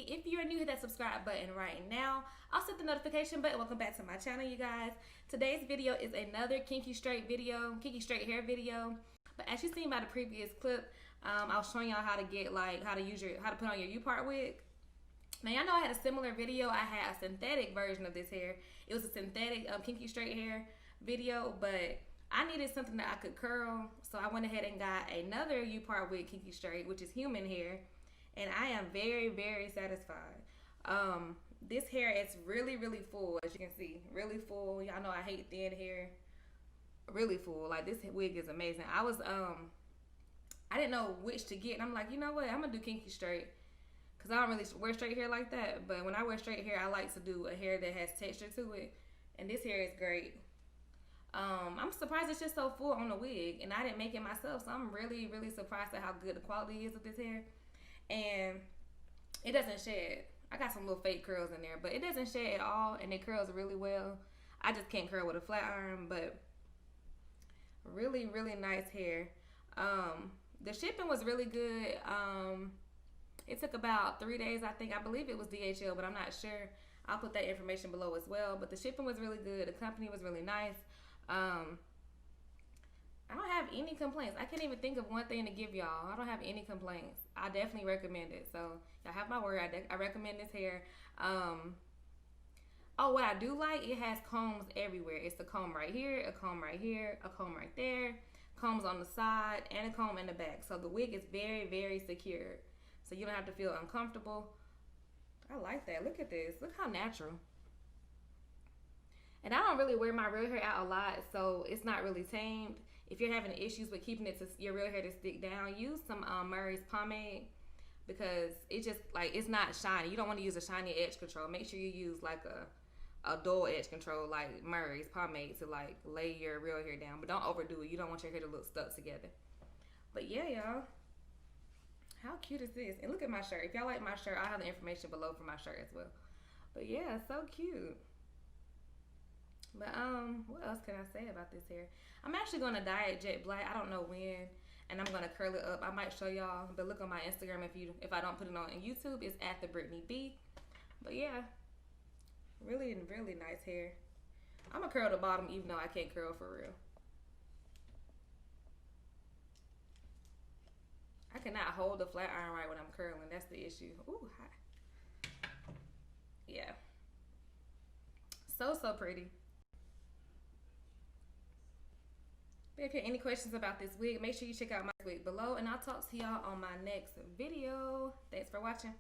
If you are new, hit that subscribe button right now. Also hit the notification button. Welcome back to my channel, you guys. Today's video is another kinky straight hair video. But as you seen by the previous clip, I was showing y'all how to get how to put on your Upart wig. Now y'all know I had a similar video. I had a synthetic version of this hair. It was a synthetic kinky straight hair video, but I needed something that I could curl, so I went ahead and got another Upart wig kinky straight, which is human hair. and I am very, very satisfied. This hair is really, really full, as you can see, really full. Y'all know I hate thin hair. Really full. Like, this wig is amazing. I didn't know which to get, and I'm like, you know what? I'm gonna do kinky straight, cause I don't really wear straight hair like that. But when I wear straight hair, I like to do a hair that has texture to it, and this hair is great. I'm surprised it's just so full on the wig, and I didn't make it myself, so I'm really, really surprised at how good the quality is of this hair. And it doesn't shed. I got some little fake curls in there, but it doesn't shed at all, and it curls really well. I just can't curl with a flat iron, but really, really nice hair. The shipping was really good. It took about 3 days, I think. I believe it was DHL, but I'm not sure. I'll put that information below as well. But the shipping was really good. The company was really nice. I don't have any complaints. I can't even think of one thing to give y'all. I don't have any complaints. I definitely recommend it. So y'all have my word. I recommend this hair. Oh, what I do like, it has combs everywhere. It's a comb right here, a comb right here, a comb right there, combs on the side, and a comb in the back. So the wig is very, very secure. So you don't have to feel uncomfortable. I like that. Look at this. Look how natural. And I don't really wear my real hair out a lot, so it's not really tamed. If you're having issues with keeping it to your real hair to stick down, use some Murray's pomade, because it just, like, it's not shiny. You don't want to use a shiny edge control. Make sure you use like a dull edge control like Murray's pomade to like lay your real hair down, but don't overdo it. You don't want your hair to look stuck together. But yeah, y'all, how cute is this? And look at my shirt. If y'all like my shirt, I'll have the information below for my shirt as well. But yeah, so cute. But what else can I say about this hair? I'm actually gonna dye it jet black. I don't know when, and I'm gonna curl it up. I might show y'all, but look on my Instagram if I don't put it on YouTube. It's at the Brittany B. But yeah, really, really nice hair. I'm gonna curl the bottom even though I can't curl for real. I cannot hold the flat iron right when I'm curling. That's the issue. Ooh, hot. Yeah. So pretty. But if you have any questions about this wig, make sure you check out my wig below, and I'll talk to y'all on my next video. Thanks for watching.